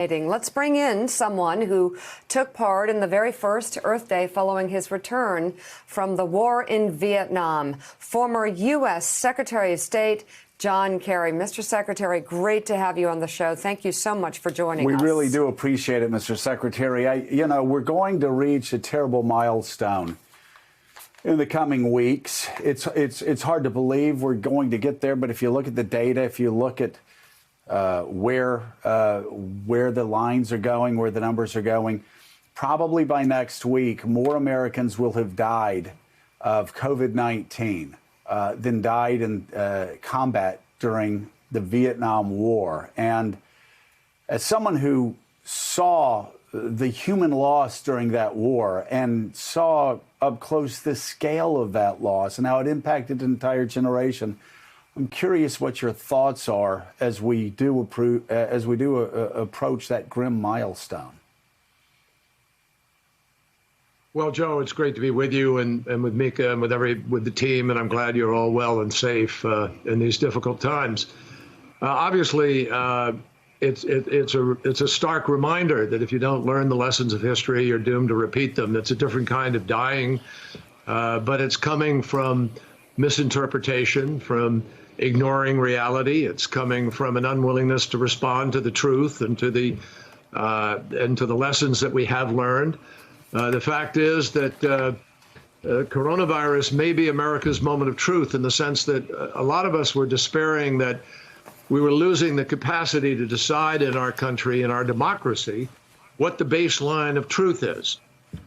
Let's bring in someone who took part in the very first Earth Day following his return from the war in Vietnam. Former U.S. Secretary of State John Kerry. Mr. Secretary, great to have you on the show. Thank you so much for joining us. We really do appreciate it, Mr. Secretary. We're going to reach a terrible milestone in the coming weeks. It's hard to believe we're going to get there, but if you look at the data, if you look at where the lines are going, where the numbers are going, probably by next week, more Americans will have died of COVID-19 than died in combat during the Vietnam War. And as someone who saw the human loss during that war and saw up close the scale of that loss and how it impacted an entire generation, I'm curious what your thoughts are as we do approach that grim milestone. Well, Joe, it's great to be with you and with Mika and with the team, and I'm glad you're all well and safe in these difficult times. Obviously, it's a stark reminder that if you don't learn the lessons of history, you're doomed to repeat them. It's a different kind of dying, but it's coming from misinterpretation, from ignoring reality. It's coming from an unwillingness to respond to the truth and to the lessons that we have learned. The fact is that coronavirus may be America's moment of truth, in the sense that a lot of us were despairing that we were losing the capacity to decide in our country, in our democracy, what the baseline of truth is.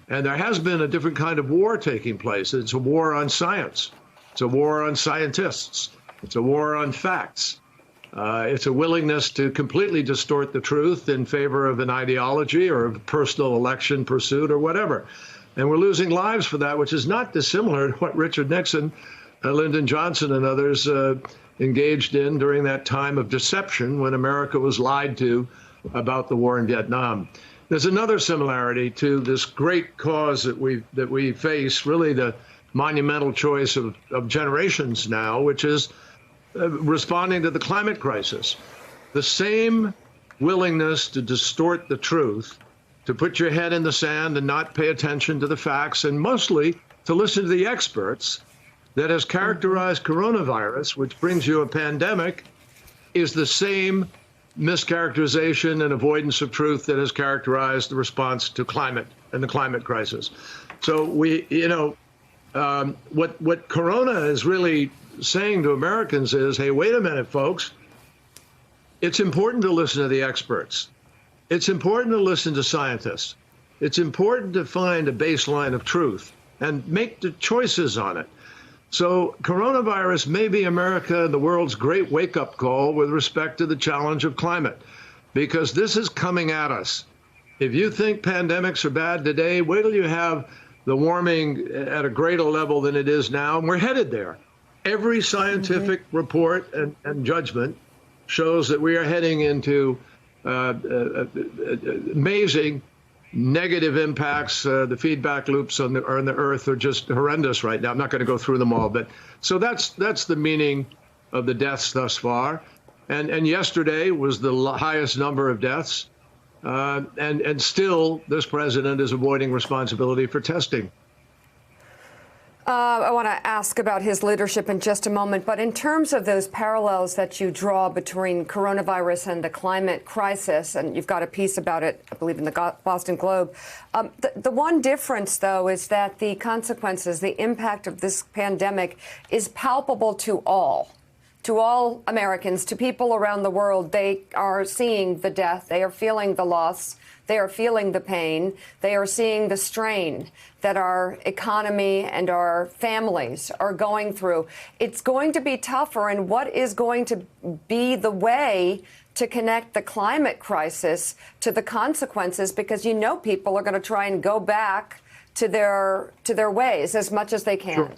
And there has been a different kind of war taking place. It's a war on science. It's a war on scientists. It's a war on facts. It's a willingness to completely distort the truth in favor of an ideology or a personal election pursuit or whatever. And we're losing lives for that, which is not dissimilar to what Richard Nixon, Lyndon Johnson, and others engaged in during that time of deception when America was lied to about the war in Vietnam. There's another similarity to this great cause that we face, really the monumental choice of generations now, which is responding to the climate crisis. The same willingness to distort the truth, to put your head in the sand and not pay attention to the facts, and mostly to listen to the experts, that has characterized coronavirus, which brings you a pandemic, is the same mischaracterization and avoidance of truth that has characterized the response to climate and the climate crisis. So what Corona is really saying to Americans is, hey, wait a minute, folks. It's important to listen to the experts. It's important to listen to scientists. It's important to find a baseline of truth and make the choices on it. So coronavirus may be America and the world's great wake-up call with respect to the challenge of climate, because this is coming at us. If you think pandemics are bad today, wait till you have the warming at a greater level than it is now, and we're headed there. Every scientific report and judgment shows that we are heading into amazing negative impacts. The feedback loops on the Earth are just horrendous right now. I'm not going to go through them all, but so that's the meaning of the deaths thus far. And yesterday was the highest number of deaths, and still this president is avoiding responsibility for testing. I want to ask about his leadership in just a moment, but in terms of those parallels that you draw between coronavirus and the climate crisis, and you've got a piece about it, I believe, in the Boston Globe, the one difference, though, is that the consequences, the impact of this pandemic is palpable to all Americans, to people around the world. They are seeing the death, they are feeling the loss, they are feeling the pain, they are seeing the strain that our economy and our families are going through. It's going to be tougher, and what is going to be the way to connect the climate crisis to the consequences? Because people are going to try and go back to their ways as much as they can. Sure.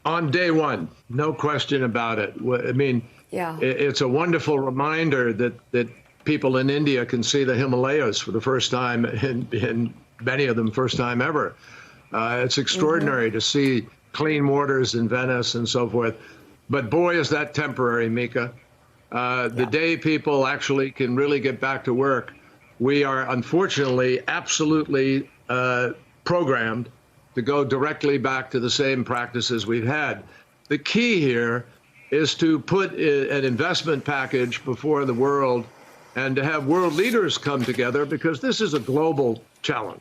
On day one, no question about it. I mean, it's a wonderful reminder that people in India can see the Himalayas for the first time, and many of them first time ever. It's extraordinary to see clean waters in Venice and so forth. But boy, is that temporary, Mika. The day people actually can really get back to work, we are unfortunately absolutely programmed to go directly back to the same practices we've had. The key here is to put an investment package before the world and to have world leaders come together, because this is a global challenge.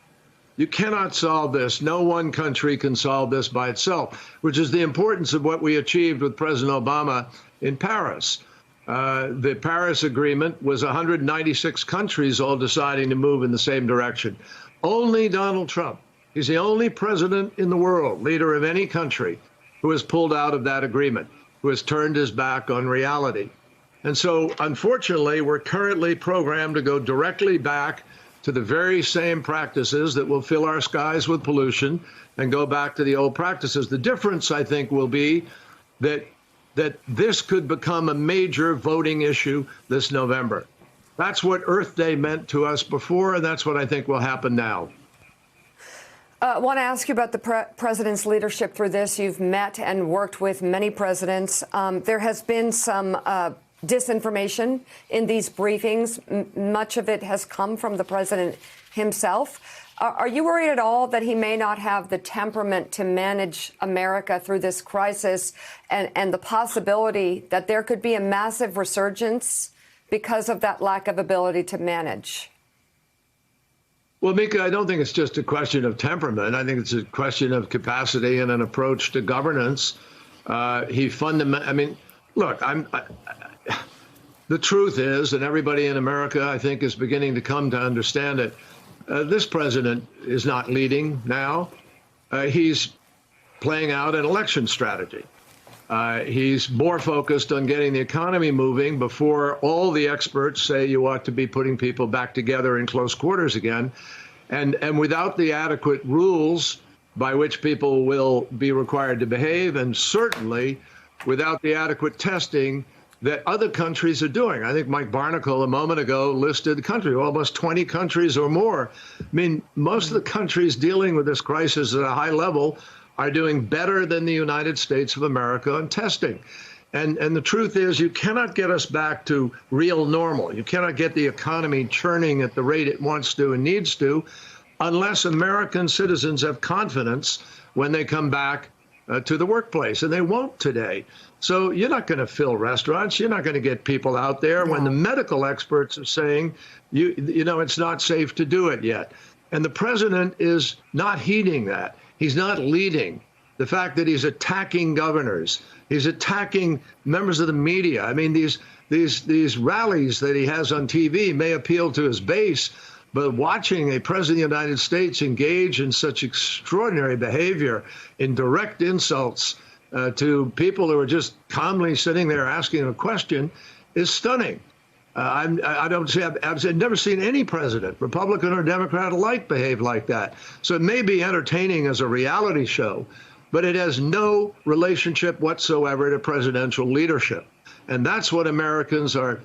You cannot solve this. No one country can solve this by itself, which is the importance of what we achieved with President Obama in Paris. The Paris Agreement was 196 countries all deciding to move in the same direction. Only Donald Trump, he's the only president in the world, leader of any country, who has pulled out of that agreement, who has turned his back on reality. And so, unfortunately, we're currently programmed to go directly back to the very same practices that will fill our skies with pollution and go back to the old practices. The difference, I think, will be that this could become a major voting issue this November. That's what Earth Day meant to us before, and that's what I think will happen now. I want to ask you about the president's leadership through this. You've met and worked with many presidents. There has been some disinformation in these briefings. Much of it has come from the president himself. Are you worried at all that he may not have the temperament to manage America through this crisis, and the possibility that there could be a massive resurgence because of that lack of ability to manage? Well, Mika, I don't think it's just a question of temperament. I think it's a question of capacity and an approach to governance. I mean, look, the truth is, and everybody in America, I think, is beginning to come to understand it. This president is not leading now. He's playing out an election strategy. He's more focused on getting the economy moving before all the experts say you ought to be putting people back together in close quarters again. And without the adequate rules by which people will be required to behave, and certainly without the adequate testing that other countries are doing. I think Mike Barnicle a moment ago listed the country, almost 20 countries or more. I mean, most of the countries dealing with this crisis at a high level are doing better than the United States of America on testing. And the truth is, you cannot get us back to real normal. You cannot get the economy churning at the rate it wants to and needs to unless American citizens have confidence when they come back to the workplace, and they won't today. So you're not going to fill restaurants. You're not going to get people out there when the medical experts are saying, you know, it's not safe to do it yet. And the president is not heeding that. He's not leading. The fact that he's attacking governors, he's attacking members of the media. I mean, these rallies that he has on TV may appeal to his base, but watching a president of the United States engage in such extraordinary behavior, in direct insults to people who are just calmly sitting there asking a question, is stunning. I've never seen any president, Republican or Democrat alike, behave like that. So it may be entertaining as a reality show, but it has no relationship whatsoever to presidential leadership. And that's what Americans are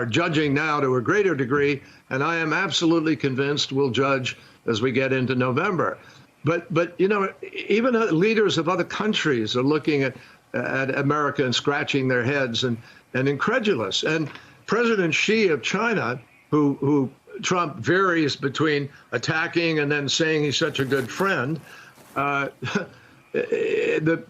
judging now to a greater degree, and I am absolutely convinced will judge as we get into November. But you know, even leaders of other countries are looking at America and scratching their heads and incredulous. And President Xi of China, who Trump varies between attacking and then saying he's such a good friend, the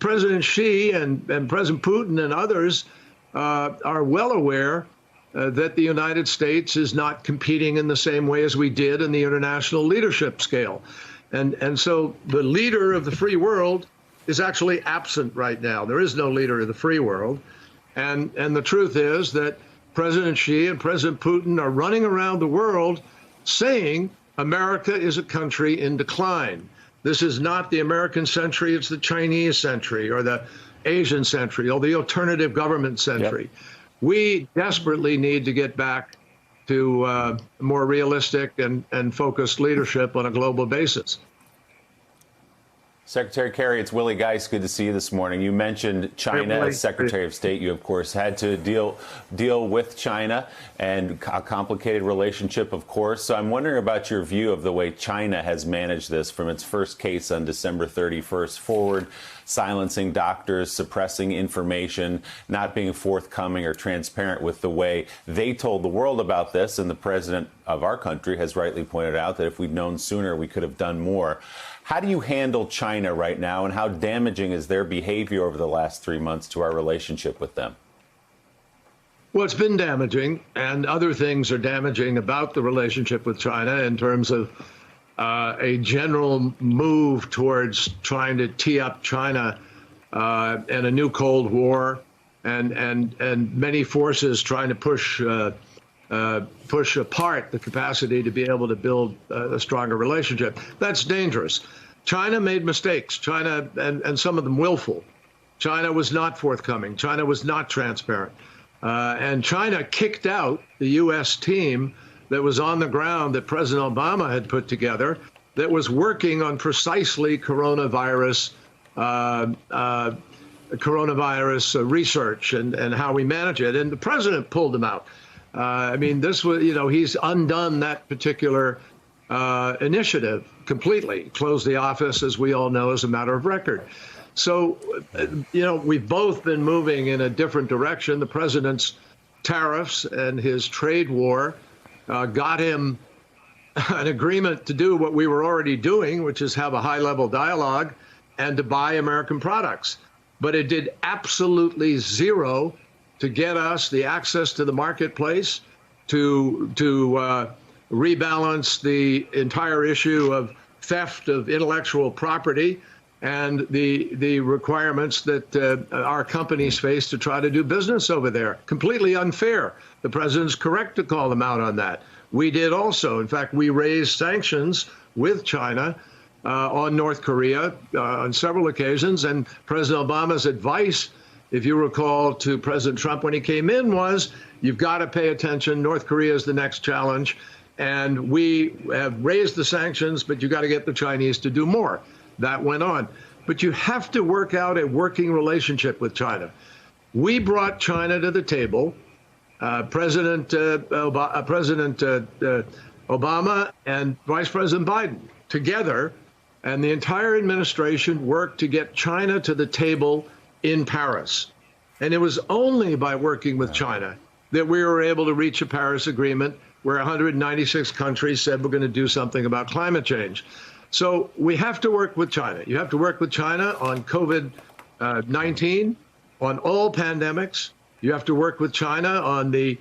President Xi and President Putin and others are well aware that the United States is not competing in the same way as we did in the international leadership scale. And so the leader of the free world is actually absent right now. There is no leader of the free world. And the truth is that President Xi and President Putin are running around the world saying America is a country in decline. This is not the American century, it's the Chinese century or the Asian century or the alternative government century. Yep. We desperately need to get back to more realistic and focused leadership on a global basis. Secretary Kerry, it's Willie Geist. Good to see you this morning. You mentioned China as Secretary of State. You, of course, had to deal with China and a complicated relationship, of course. So I'm wondering about your view of the way China has managed this from its first case on December 31st forward. silencing doctors, suppressing information, not being forthcoming or transparent with the way they told the world about this. And the president of our country has rightly pointed out that if we'd known sooner, we could have done more. How do you handle China right now, and how damaging is their behavior over the last 3 months to our relationship with them? Well, it's been damaging, and other things are damaging about the relationship with China in terms of a general move towards trying to tee up China and a new Cold War, and many forces trying to push apart the capacity to be able to build a stronger relationship. That's dangerous. China made mistakes. China, and some of them willful. China was not forthcoming. China was not transparent. And China kicked out the U.S. team that was on the ground that President Obama had put together that was working on precisely coronavirus research and how we manage it. And the president pulled them out. I mean, this was, he's undone that particular initiative completely, closed the office, as we all know, as a matter of record. So, we've both been moving in a different direction. The president's tariffs and his trade war got him an agreement to do what we were already doing, which is have a high-level dialogue and to buy American products. But it did absolutely zero to get us the access to the marketplace, to rebalance the entire issue of theft of intellectual property, and the requirements that our companies face to try to do business over there. Completely unfair. The president's correct to call them out on that. We did also. In fact, we raised sanctions with China on North Korea on several occasions. And President Obama's advice, if you recall, to President Trump when he came in was, you've got to pay attention. North Korea is the next challenge. And we have raised the sanctions, but you got to get the Chinese to do more. That went on. But you have to work out a working relationship with China. We brought China to the table. President Obama and Vice President Biden together, and the entire administration worked to get China to the table in Paris. And it was only by working with China that we were able to reach a Paris Agreement where 196 countries said we're going to do something about climate change. So we have to work with China. You have to work with China on COVID-19, on all pandemics. You have to work with China on the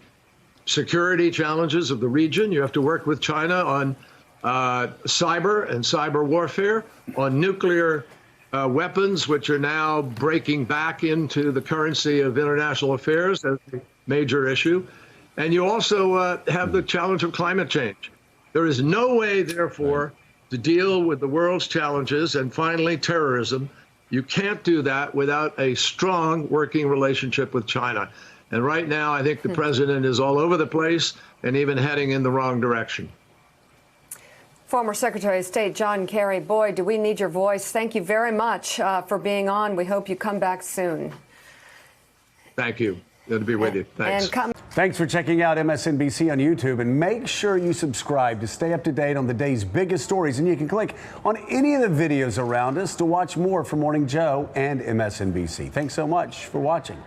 security challenges of the region. You have to work with China on cyber and cyber warfare, on nuclear weapons, which are now breaking back into the currency of international affairs as a major issue. And you also have the challenge of climate change. There is no way, therefore, to deal with the world's challenges and finally terrorism. You can't do that without a strong working relationship with China. And right now, I think the president is all over the place and even heading in the wrong direction. Former Secretary of State John Kerry, boy, do we need your voice. Thank you very much for being on. We hope you come back soon. Thank you. Good to be with you. Thanks. Thanks for checking out MSNBC on YouTube, and make sure you subscribe to stay up to date on the day's biggest stories. And you can click on any of the videos around us to watch more from Morning Joe and MSNBC. Thanks so much for watching.